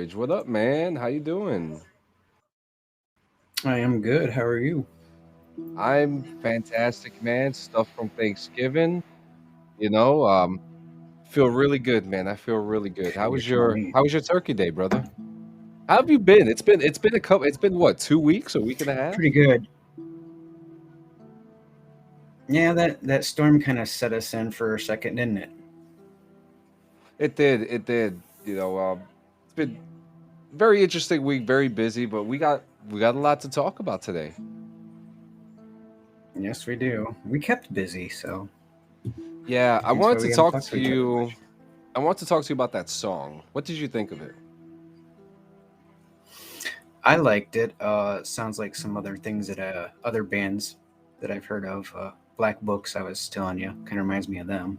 Bridge. What up, man? How you doing? I am good. How are you? I'm fantastic, man. Stuff from Thanksgiving. You know, um, feel really good, man. I feel really good. You're telling me. How was your turkey day, brother? How have you been? It's been a couple. It's been what, 2 weeks, a week and a half? Pretty good. Yeah, that storm kind of set us in for a second, didn't it? It did. It did. It's been very interesting week, very busy, but we got a lot to talk about today. Yes, we do. We kept busy, so Yeah, I that's wanted why to we haven't talk talked to to each other you. much. I want to talk to you about that song. What did you think of it? I liked it. Sounds like some other things that other bands that I've heard of. Black Books, I was telling you, kind of reminds me of them.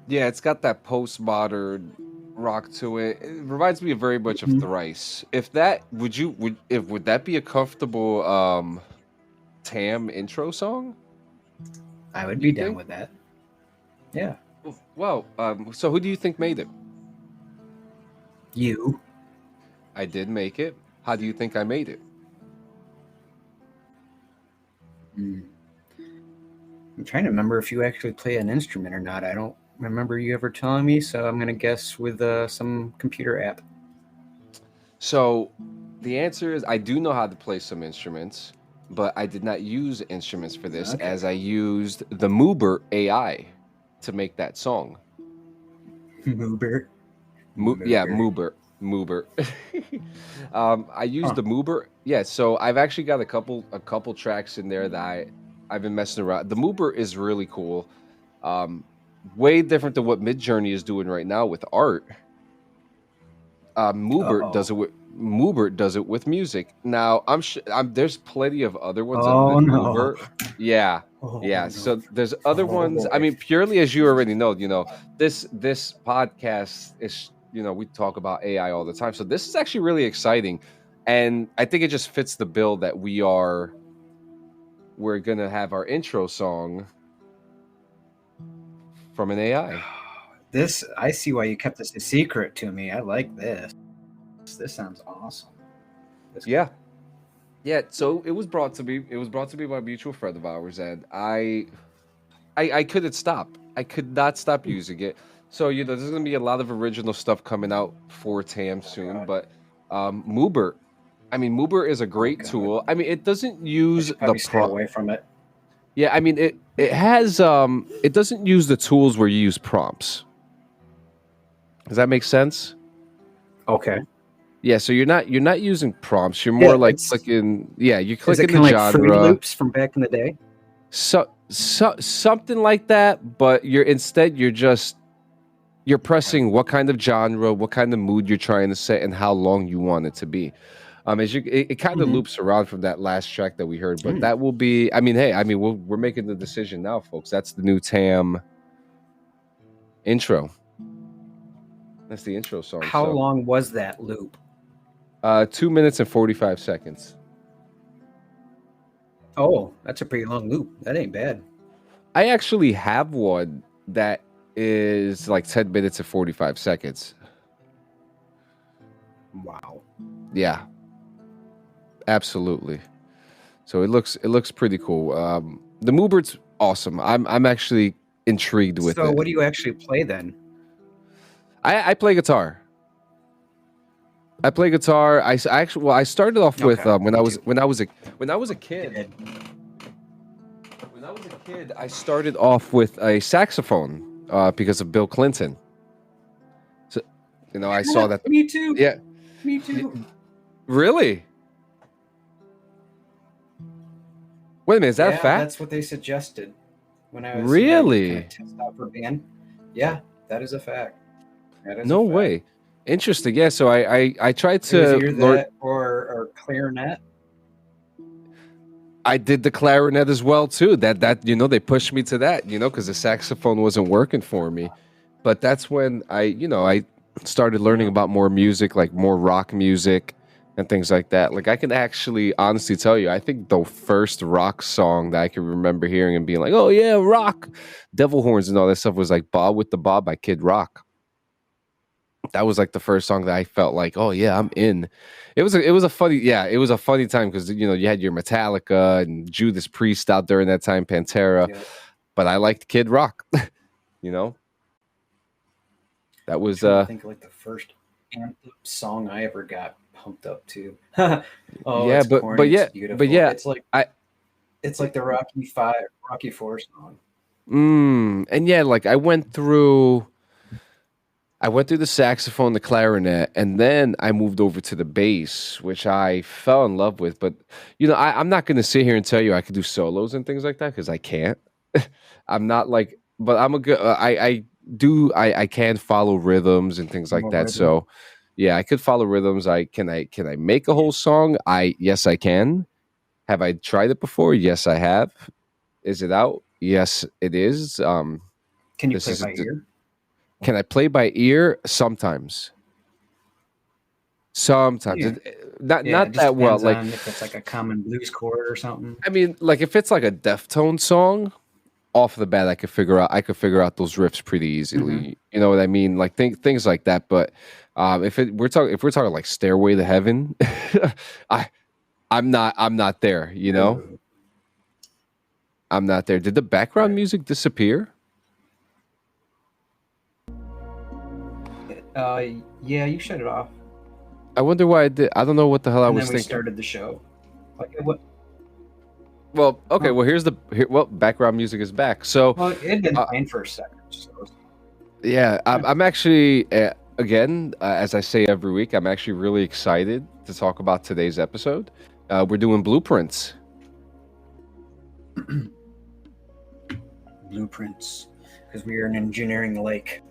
Yeah, it's got that postmodern rock to it. It reminds me very much of Mhm. Thrice. If that would that be a comfortable Tam intro song? I would Do you be down think? with that. Yeah, Well, so who do you think made it? you. I did make it. How do you think I made it? Mm. I'm trying to remember if you actually play an instrument or not. I don't remember you ever telling me, so I'm gonna guess with some computer app. So the answer is I do know how to play some instruments, but I did not use instruments for this Okay. as I used the Moober AI to make that song. Moober. Yeah, Moober. Moober. I used Huh. the Moober. Yeah, so I've actually got a couple tracks in there that I've been messing around. The Moober is really cool. Um, Way different than what Midjourney is doing right now with art. Uh-oh. Moobert does it with music. Now there's plenty of other ones other Oh than no. Moobert. Yeah, Oh yeah. no. So there's other Oh ones. I boy. mean, purely as you already know, this podcast is we talk about AI all the time. So this is actually really exciting, and I think it just fits the bill that we're gonna have our intro song from an AI. This, I see why you kept this a secret to me. I like this. This sounds awesome. This Yeah, yeah. So it was brought to me. It was brought to me by a mutual friend of ours, and I couldn't stop. I could not stop Hmm. using it. So there's gonna be a lot of original stuff coming out for Tam Oh soon. god. But Moober, I mean, Moober is a Oh great god. tool. I mean, it doesn't I use should the probably stay pro. away from it. Yeah, I mean it has it doesn't use the tools where you use prompts. Does that make sense? Okay. Yeah, so you're not using prompts. You're Yeah, more like it's clicking. Yeah, you is click it in the kind of like Fruity genre. Loops from back in the day? Something like that, but you're Okay. pressing what kind of genre, what kind of mood you're trying to set, and how long you want it to be. As it kind of Mm-hmm. loops around from that last track that we heard, but Mm. that will be. I mean, hey, I mean, we're making the decision now, folks. That's the new Tam intro. That's the intro song. How So, long was that loop? 2 minutes and 45 seconds. Oh, that's a pretty long loop. That ain't bad. I actually have one that is like 10 minutes and 45 seconds. Wow. Yeah, absolutely. So it looks pretty cool. The Moobert's awesome. I'm actually intrigued with So it. what do you actually play then? I play guitar. I play guitar. I actually I started off with Okay, me too. when I was a kid. Did. When I was a kid, I started off with a saxophone because of Bill Clinton. So I saw that. Me too. Yeah, Me y- too. really. Wait a minute, is that a Yeah, fact? that's what they suggested when I was, kind of Really? test out for band. Yeah, that is a fact. That is a No fact. way. Interesting. Yeah. So I tried It was to either learn. that or clarinet. I did the clarinet as well too. That they pushed me to that. Because the saxophone wasn't working for me. But that's when I started learning Yeah. about more music, like more rock music and things like that. Like I can actually honestly tell you, I think the first rock song that I can remember hearing and being like, "Oh yeah, rock, devil horns and all that stuff" was like "Bob with the Bob" by Kid Rock. That was like the first song that I felt like, oh yeah, I'm in. It was a funny time because you had your Metallica and Judas Priest out during that time, Pantera, Yeah. but I liked Kid Rock. you know, that I'm was trying to think of like the first anthem song I ever got pumped up to. Oh, yeah, it's but corny. It's yeah, but beautiful. yeah, It's I like the Rocky Four song. and yeah, like I went through the saxophone, the clarinet, and then I moved over to the bass, which I fell in love with. But I'm not going to sit here and tell you I could do solos and things like that because I can't. I'm not like, but I'm a good. I can follow rhythms and things like More that. rhythm. So, yeah, I could follow rhythms. I make a Yeah. whole song? Yes, I can. Have I tried it before? Yes, I have. Is it out? Yes, it is. Can you This play is a by ear? Can I play by ear? Sometimes. Sometimes. Yeah. Not Yeah, it not just that well. depends Like, on if it's like a common blues chord or something. I mean, like if it's like a Deftone song, off the bat I could figure out those riffs pretty Hmm. easily. You know what I mean? Like things like that. But if we're talking like Stairway to Heaven, I I'm not there, you know? Ooh. I'm not there. Did the background Right. music disappear? Uh, yeah, you shut it off, I wonder why I did. I don't know what the hell I and then was we thinking. started the show. Like what? Well, okay, Huh. well background music is back. So Well, it had been uh, playing for a second. So, yeah, yeah. I'm actually again, as I say every week, I'm actually really excited to talk about today's episode. We're doing blueprints. Blueprints, because we are an engineering lake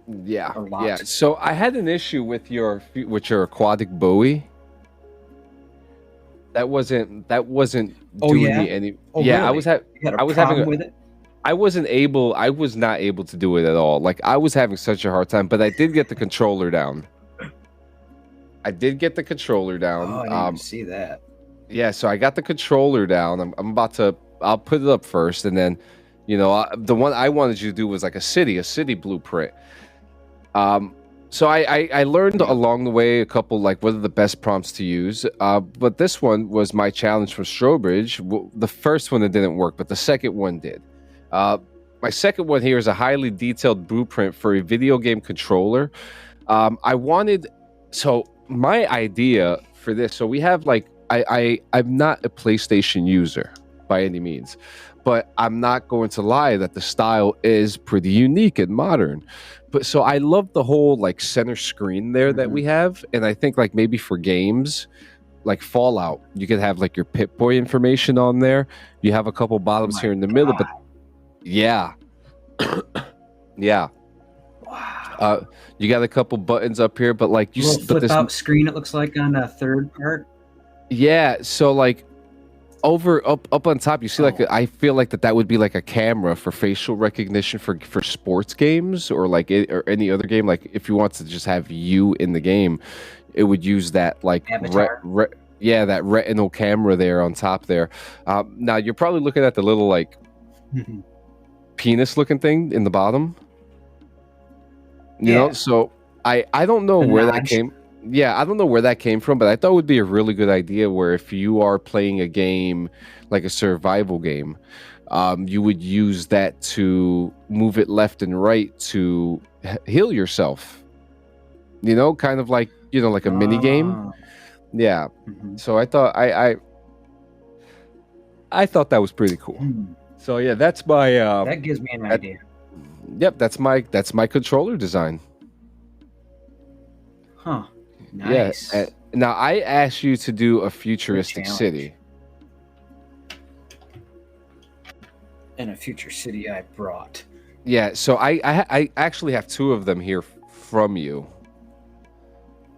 Yeah, a yeah. lot. So I had an issue with your aquatic Bowie. That wasn't Oh doing yeah. me any. Oh Yeah, really? You had a I was having problem a with it? I was not able to do it at all. Like I was having such a hard time, but I did get the controller down. I did get the controller Oh, down. I didn't even see that. Yeah, so I got the controller down. I'm about to. I'll put it up first, and then, the one I wanted you to do was like a city blueprint. Um, so I learned Yep. along the way a couple like what are the best prompts to use. But this one was my challenge from Strobridge. The first one it didn't work, but the second one did. Uh, my second one here is a highly detailed blueprint for a video game controller. I wanted so my idea for this. So we have like I'm not a PlayStation user by any means, but I'm not going to lie that the style is pretty unique and modern. But so I love the whole like center screen there that Hmm. we have, and I think like maybe for games like Fallout, you could have like your Pip Boy information on there. You have a couple Oh bottoms my here in the middle, but god! yeah, yeah. Wow. Uh, you got a couple buttons up here, but like A little but flip this, out screen. It looks like on the third part. yeah. So like up on top, you see like Oh, I feel like that would be like a camera for facial recognition for sports games or like or any other game. Like if you want to just have you in the game, it would use that like Avatar. yeah, that retinal camera there on top there. Now you're probably looking at the little like penis looking thing in the bottom. Yeah, So I don't know the where that notch. came. Yeah, I don't know where that came from, but I thought it would be a really good idea where if you are playing a game like a survival game, you would use that to move it left and right to heal yourself. Kind of like like a mini game. Oh. Yeah. Mhm. So I thought that was pretty cool. Hmm. So yeah, that's my That gives me an that, idea. yep, that's my controller design. Huh. Yeah. Nice. Now I asked you to do a Good futuristic challenge. city. In a future city I brought. Yeah, so I actually have two of them here from you.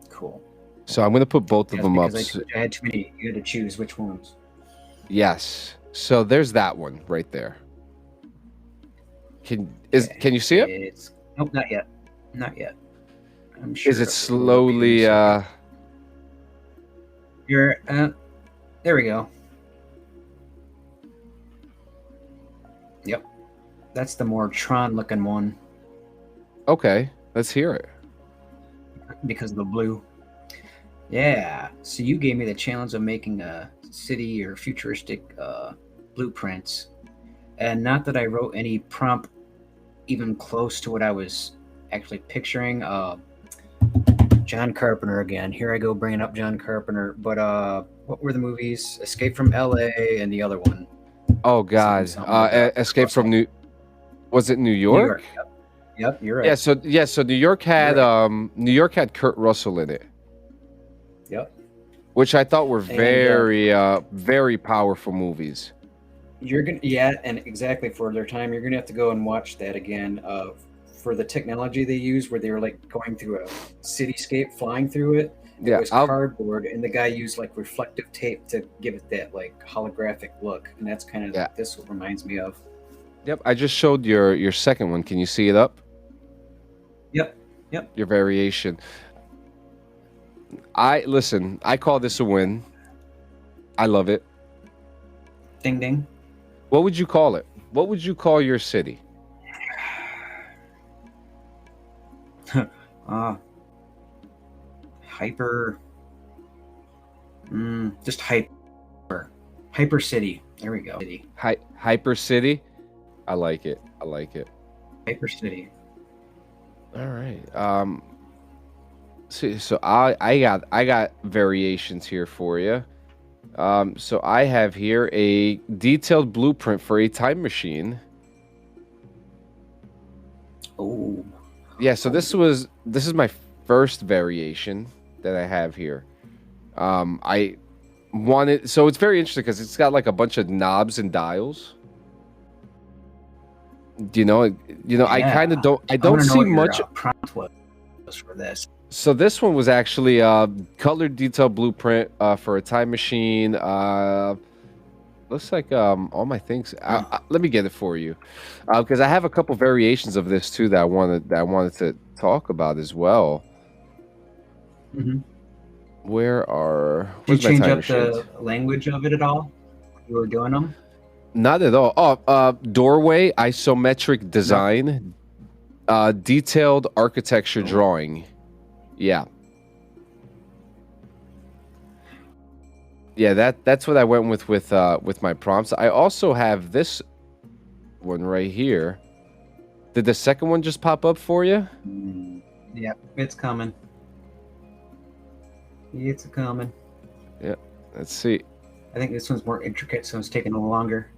Cool. So I'm gonna put both of Yes, them up. because I had too many. You had to choose which ones. Yes. So there's that one right there. Can Okay. you see it? It's nope, not yet. Not yet. I'm sure Is it it will be in a slowly second. You're there we go. Yep. That's the more Tron looking one. okay, let's hear it. because of the blue. Yeah. So you gave me the challenge of making a city or futuristic blueprints, and not that I wrote any prompt even close to what I was actually picturing. John Carpenter again. Here I go bringing up John Carpenter. But what were the movies? Escape from L.A. and the other one. Oh God, Escape from New. Was it New York? Yep, you're right. So New York had New York had Kurt Russell in it. Yep. Which I thought were very powerful movies. And exactly for their time, you're gonna have to go and watch that again. For the technology they used, where they were like going through a cityscape, flying through it. It was cardboard, and the guy used like reflective tape to give it that like holographic look, and that's kind of this what reminds me of. Yep, I just showed your second one. Can you see it up? Yep. Your variation. I call this a win. I love it. Ding ding. What would you call it? What would you call your city? Hyper. Just Hyper City. There we go. Hyper City. I like it. Hyper City. All right. So I got variations here for you. So I have here a detailed blueprint for a time machine. Oh. Yeah, so this is my first variation that I have here. I wanted, so it's very interesting because it's got like a bunch of knobs and dials. I kind of don't see much. Prompt was for this. So this one was actually a colored detail blueprint for a time machine. Looks like all my things. Let me get it for you, because I have a couple variations of this too that I wanted to talk about as well. Mm-hmm. Did you change up the language of it at all? You were doing them? Not at all. Doorway, isometric design, detailed architecture drawing. Yeah, that's what I went with my prompts. I also have this one right here. Did the second one just pop up for you? Yeah, it's coming. It's coming. Yeah, let's see. I think this one's more intricate, so it's taking a little longer.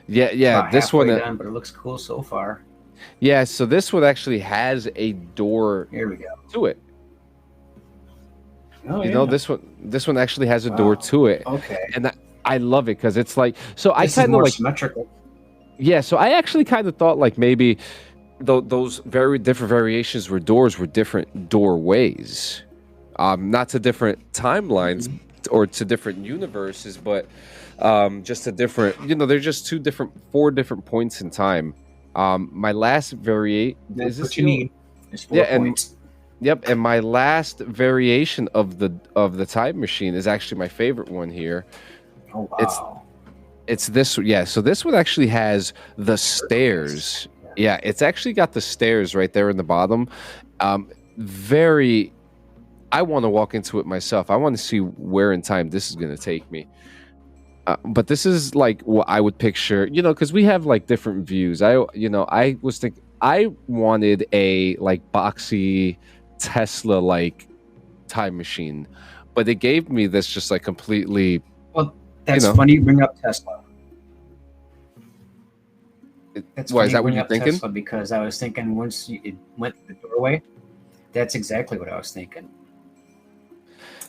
Yeah. This one, done, but it looks cool so far. Yeah, so this one actually has a door. Here we go. To it. Oh, you know, this one actually has a door to it. Okay. And I love it because it's like, so this I kind of like symmetrical. Yeah, so I actually kind of thought like maybe those very different variations were doors were different doorways. Not to different timelines or to different universes, but just a different, they're just four different points in time. My last That's what you need. It's 4 points. And my last variation of the time machine is actually my favorite one here. Oh wow. It's this, yeah. So this one actually has the stairs. Yeah, it's actually got the stairs right there in the bottom. I want to walk into it myself. I want to see where in time this is going to take me. But this is like what I would picture, because we have like different views. I was thinking I wanted a like boxy Tesla like time machine, but it gave me this just like completely. Well, that's funny you bring up Tesla. Why is that what you're thinking? Tesla, because I was thinking once it went through the doorway, that's exactly what I was thinking.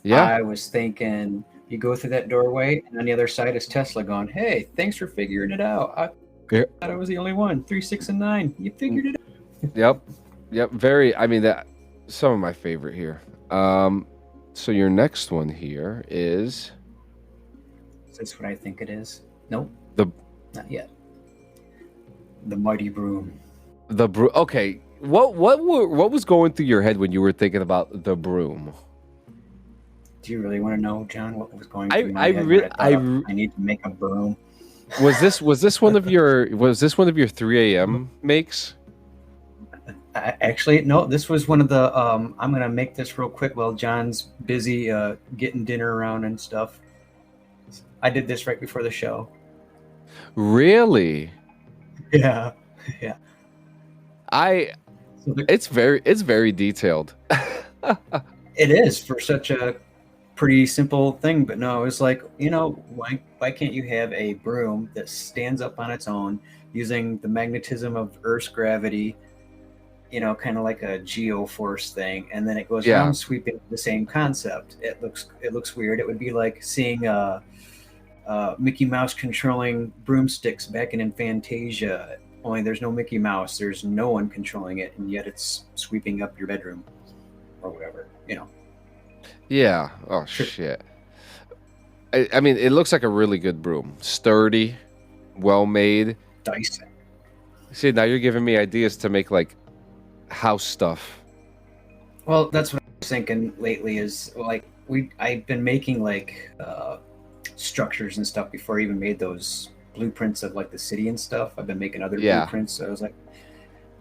Yeah, I was thinking you go through that doorway, and on the other side is Tesla going, "Hey, thanks for figuring it out. I thought I was the only one. 3, 6, and 9. You figured it out." Yep. Very. I mean, that some of my favorite here. So your next one here is. Is this what I think it is? Nope. Not yet. The mighty broom. The broom. Okay. What was going through your head when you were thinking about the broom? Do you really want to know, John, what was going through my head? I need to make a broom. Was this one of your 3 a.m. makes? Actually, no, this was one of the. I'm gonna make this real quick while John's busy getting dinner around and stuff. I did this right before the show. Really? Yeah, yeah. I So it's very detailed. it is for such a pretty simple thing, but no, it's like, why can't you have a broom that stands up on its own using the magnetism of Earth's gravity, kind of like a geoforce thing, and then it goes Yeah. around sweeping the same concept. It looks weird. It would be like seeing Mickey Mouse controlling broomsticks back in Fantasia. Only there's no Mickey Mouse. There's no one controlling it, and yet it's sweeping up your bedroom or whatever. Yeah. Oh shit. I mean, it looks like a really good broom. Sturdy, well made. Dyson. See, now you're giving me ideas to make like house stuff. Well, that's what I was thinking lately. Is like I've been making like structures and stuff before I even made those blueprints of like the city and stuff. I've been making other Yeah. blueprints. So I was like,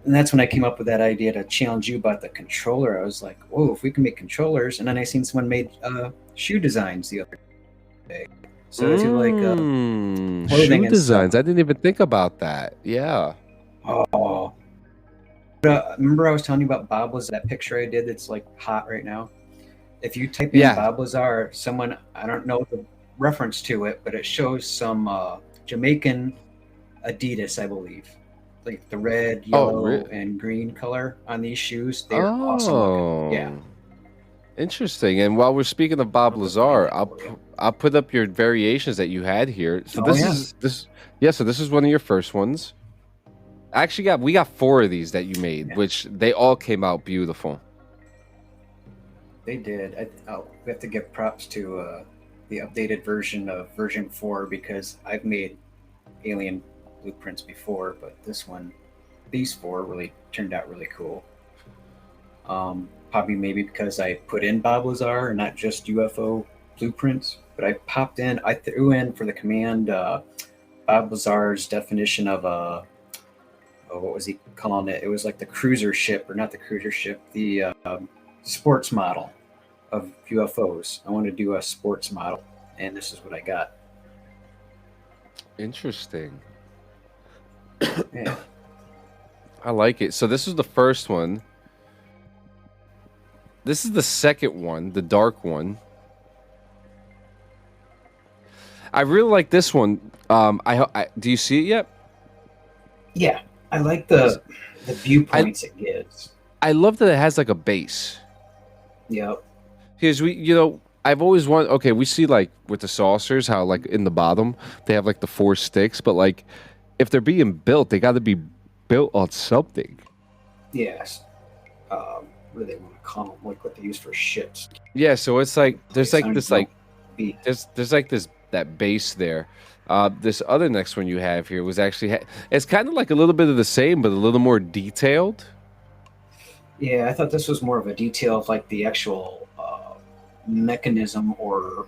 and that's when I came up with that idea to challenge you about the controller. I was like, whoa, if we can make controllers. And then I seen someone made shoe designs the other day. So it's like Shoe clothing and designs. stuff. I didn't even think about that. Yeah. Oh, remember I was telling you about Bob Lazar, that picture I did that's like hot right now? If you type in Yeah. Bob Lazar, someone, I don't know the reference to it, but it shows some Jamaican Adidas, I believe. Like the red, yellow, and green color on these shoes. They're awesome looking. Yeah. Interesting. And while we're speaking of Bob I'll have to find Lazar, that for you. I'll put up your variations that you had here. So Oh, this yeah. is this yeah, so this is one of your first ones. Actually we got 4 of these that you made, Yeah. which they all came out beautiful. They did. We have to give props to the updated version of version 4 because I've made alien blueprints before, but these 4 really turned out really cool. Probably maybe because I put in Bob Lazar and not just UFO blueprints, but I threw in for the command Bob Lazar's definition of what was he calling it? It was like the cruiser ship, or not the cruiser ship, the sports model of UFOs. I wanted to do a sports model, and this is what I got. Interesting. Yeah. I like it. So this is the first one. This is the second one, the dark one. I really like this one. Do you see it yet? Yeah, I like the viewpoints it gives. I love that it has like a base. Yep. Because I've always wanted. Okay, we see like with the saucers how like in the bottom they have like the 4 sticks, but like if they're being built, they got to be built on something. Yes. What do they want to call them? Like what they use for ships. Yeah, so it's like there's like this like Be- there's like that base there. This other next one you have here was actually it's kind of like a little bit of the same, but a little more detailed. Yeah, I thought this was more of a detail of like the actual mechanism or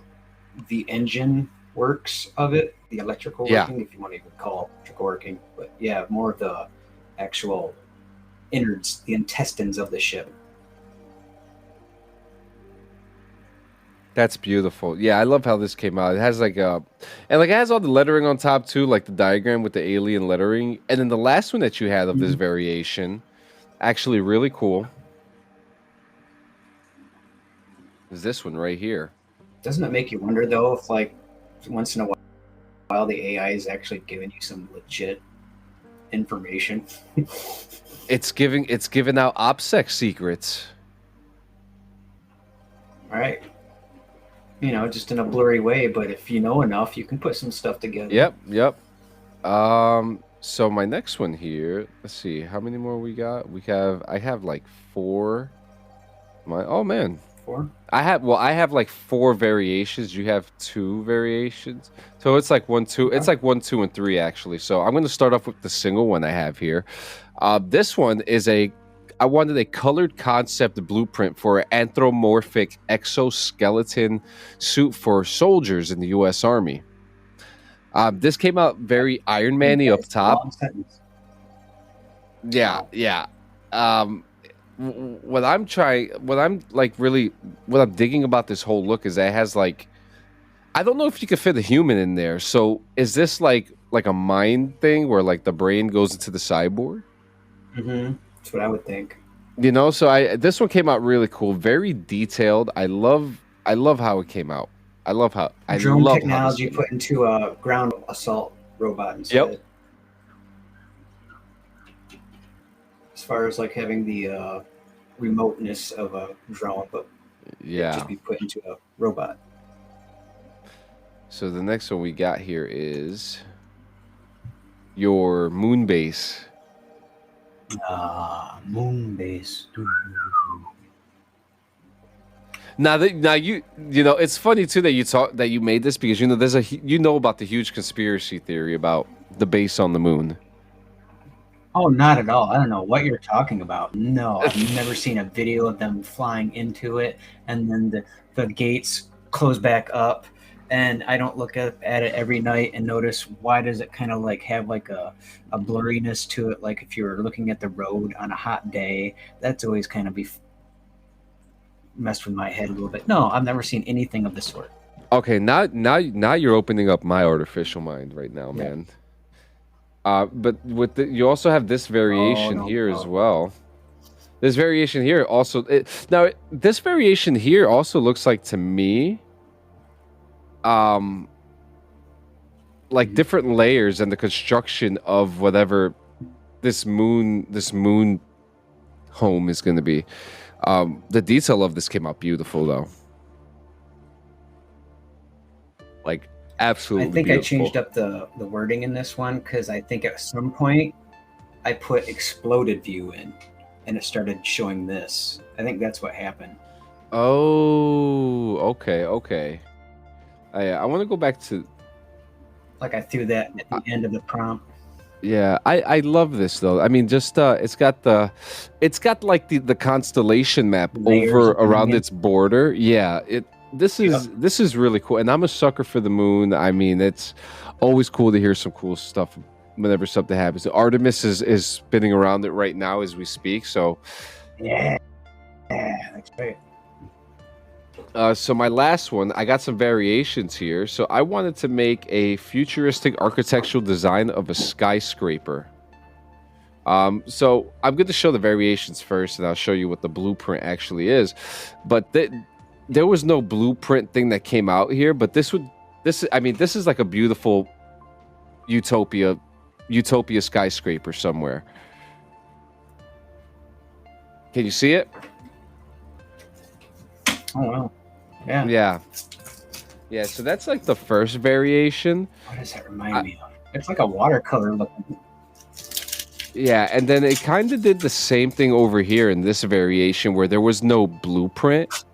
the engine works of it, the electrical working, if you want to even call it electrical working. But yeah, more of the actual innards, the intestines of the ship. That's beautiful. Yeah, I love how this came out. It has like and like it has all the lettering on top too, like the diagram with the alien lettering. And then the last one that you had of this variation, actually really cool, is this one right here. Doesn't it make you wonder though if like once in a while the AI is actually giving you some legit information? It's giving out OPSEC secrets. All right. Just in a blurry way, but if you know enough, you can put some stuff together. Yep. So my next one here, let's see, how many more we got? I have like 4. Oh man. 4? I have like 4 variations. You have 2 variations. So it's like 1, 2. It's like 1, 2, and 3 actually. So I'm going to start off with the single one I have here. This one is I wanted a colored concept blueprint for an anthropomorphic exoskeleton suit for soldiers in the U.S. Army. This came out very Iron Man-y up top. Yeah. um, what I'm like really, what I'm digging about this whole look is that it has like, I don't know if you could fit a human in there. So is this like a mind thing where like the brain goes into the cyborg? Mm-hmm. That's what I would think. You know, so I this one came out really cool, very detailed. I love how it came out. I Drone love how this technology came out. put into a ground assault robot Yep. instead. As far as like having the remoteness of a drone, but it just Yeah. be put into a robot. So the next one we got here is your moon base. Moon base. Now you know it's funny too that you made this because you know you know about the huge conspiracy theory about the base on the moon. Oh, not at all. I don't know what you're talking about. No, I've never seen a video of them flying into it and then the gates close back up. And I don't look at it every night and notice why does it kind of like have like a blurriness to it. Like if you're looking at the road on a hot day, that's always kind of be messed with my head a little bit. No, I've never seen anything of the sort. Okay, now you're opening up my artificial mind right now, Yeah. man. But you also have this Oh, variation no, here as no. well. This variation here also this variation here also looks like to me, um, like different layers and the construction of whatever this moon home is going to be. The detail of this came out beautiful though, like I absolutely think I beautiful. changed up the wording in this one because I think at some point I put exploded view in and it started showing this. I think that's what happened. Oh, okay. I want to go back to. Like I threw that at the end of the prompt. Yeah, I love this though. I mean, just it's got like the constellation map Layers over of around onion. its border. Yeah, this is really cool, and I'm a sucker for the moon. I mean, it's always cool to hear some cool stuff whenever something happens. Artemis is spinning around it right now as we speak. So, Yeah, that's right. so my last one, I got some variations here. So I wanted to make a futuristic architectural design of a skyscraper. So I'm going to show the variations first, and I'll show you what the blueprint actually is. But there was no blueprint thing that came out here. But this is like a beautiful utopia skyscraper somewhere. Can you see it? Oh wow. Yeah. Yeah. So that's like the first variation. What does that remind me of? It's like a watercolor looking. Yeah, and then it kind of did the same thing over here in this variation where there was no blueprint,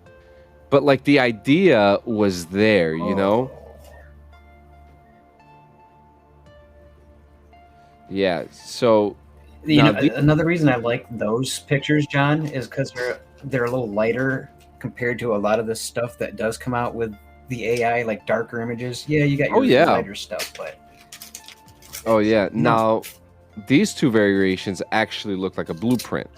but like the idea was there, you know? Yeah, so Another reason I like those pictures, John, is because they're a little lighter compared to a lot of the stuff that does come out with the AI, like darker images. Yeah, you got your lighter stuff, but no. Now these two variations actually look like a blueprint.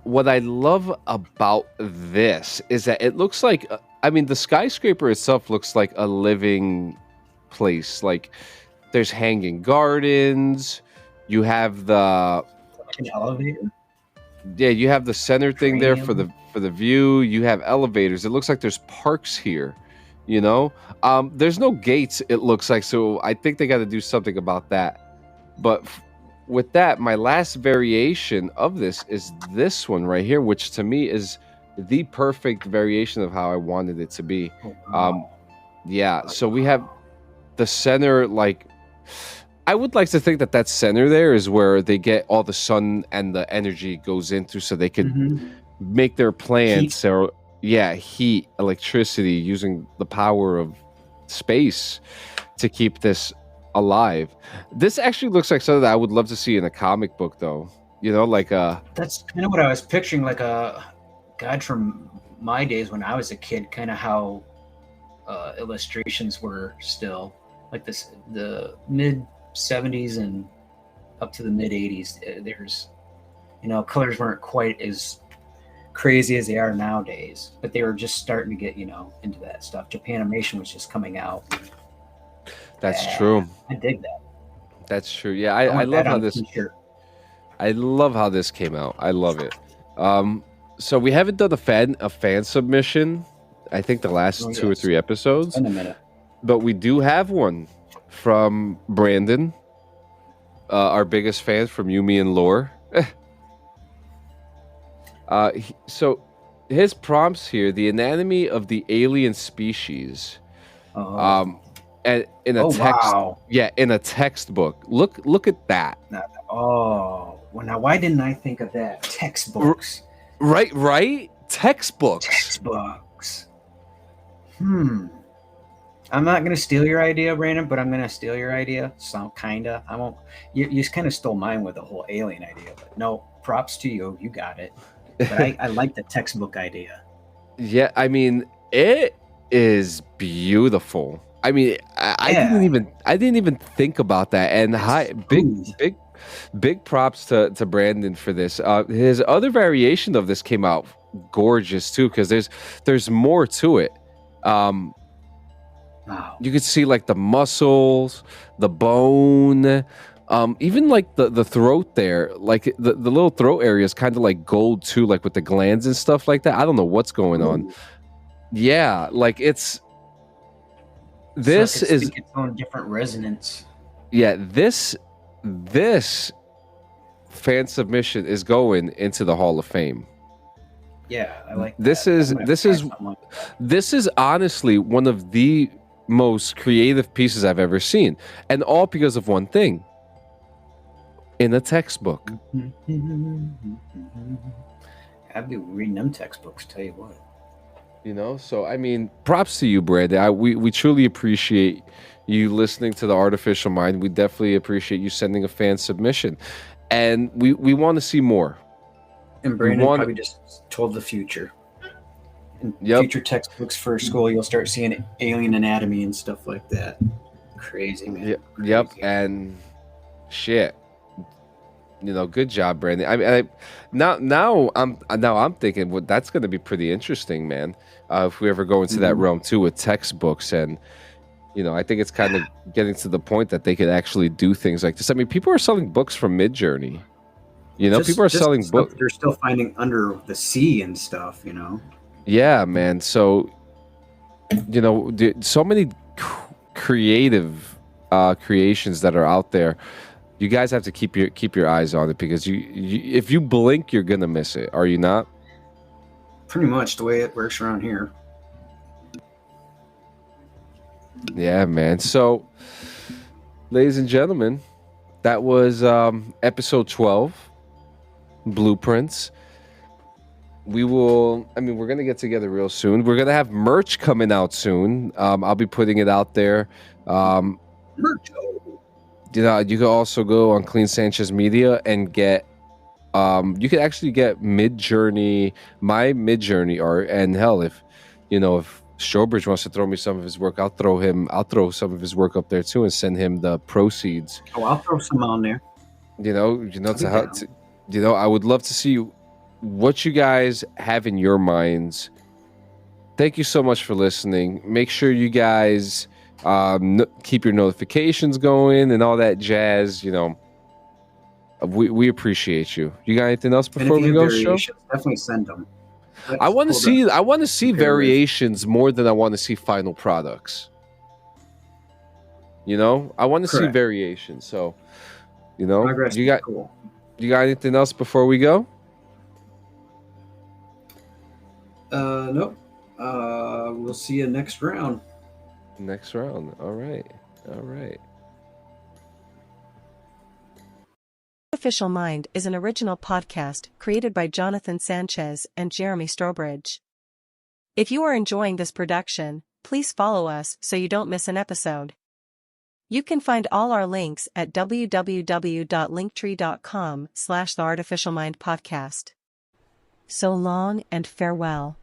What I love about this is that it looks like I mean the skyscraper itself looks like a living place. Like there's hanging gardens. You have like an elevator. Yeah, you have the center thing there for Cranium. the view. You have elevators. It looks like there's parks here, you know. There's no gates. It looks like, so I think they got to do something about that. But with that, my last variation of this is this one right here, which to me is the perfect variation of how I wanted it to be. Oh, wow. Yeah, so we have the center, like I would like to think that center there is where they get all the sun and the energy goes into, so they could make their plants or heat, electricity using the power of space to keep this alive. This actually looks like something that I would love to see in a comic book, though. You know, like That's kind of what I was picturing, like a God from my days when I was a kid, kind of how illustrations were still like this, the mid 70s and up to the mid 80s. There's colors weren't quite as crazy as they are nowadays, but they were just starting to get, into that stuff. Japanimation was just coming out. That's Yeah, true. I dig that. That's true. Yeah, I I want love that how on a this. t-shirt. I love how this came out. I love it. So we haven't done a fan submission. I think the last Oh, 2 or yes. 3 It's episodes, been a minute. but we do have one from Brandon, our biggest fan from Yumi and Lore. So his prompts here: the anatomy of the alien species. Oh, And in a text, wow. yeah, in a textbook. Look at that. Well, now why didn't I think of that? Textbooks. Right? Textbooks. Textbooks. I'm not gonna steal your idea, Brandon, but I'm gonna steal your idea. So kinda. I won't. You kind of stole mine with the whole alien idea, but no. Props to you. You got it. But I like the textbook idea. Yeah, I mean, it is beautiful. I mean, I didn't even think about that. And big props to Brandon for this. His other variation of this came out gorgeous too, because there's more to it. Wow. You could see like the muscles, the bone, even like the throat there, like the little throat area is kind of like gold too, like with the glands and stuff like that. I don't know what's going on. Yeah, like it's. This is its own different resonance. Yeah, this fan submission is going into the Hall of Fame. Yeah, I like this that. This is honestly one of the most creative pieces I've ever seen, and all because of one thing: in a textbook. I'd be reading them textbooks, tell you what. So I mean, props to you, Brandon. We truly appreciate you listening to the Artificial Mind. We definitely appreciate you sending a fan submission, and we want to see more. And Brandon probably just told the future. In future textbooks for school, you'll start seeing alien anatomy and stuff like that. Crazy, man. Yep, and shit. Good job, Brandon. I now I'm thinking, well, that's going to be pretty interesting, man. If we ever go into that realm too with textbooks, and I think it's kind of getting to the point that they could actually do things like this. I mean, people are selling books from Midjourney. People are selling books. They're still finding under the sea and stuff. Yeah, man. So, so many creative creations that are out there. You guys have to keep your eyes on it, because you if you blink, you're gonna miss it. Are you not? Pretty much the way it works around here. Yeah, man. So, ladies and gentlemen, that was episode 12, BluePrints. We're gonna get together real soon. We're gonna have merch coming out soon. I'll be putting it out there. Merch. You can also go on Clean Sanchez Media and get. You could actually get Midjourney, my Midjourney art, and hell, if Strobridge wants to throw me some of his work, I'll throw some of his work up there too, and send him the proceeds. Oh, I'll throw some on there. I would love to see what you guys have in your minds. Thank you so much for listening. Make sure you guys keep your notifications going and all that jazz. We appreciate you. You got anything else before we go, show? Definitely send them. I want to see variations more than I want to see final products. I want to see variations. So, you got cool. You got anything else before we go? Nope. We'll see you next round. Next round. All right. Artificial Mind is an original podcast created by Jonathan Sanchez and Jeremy Strobridge. If you are enjoying this production, please follow us so you don't miss an episode. You can find all our links at www.linktree.com/theartificialmindpodcast. So long and farewell.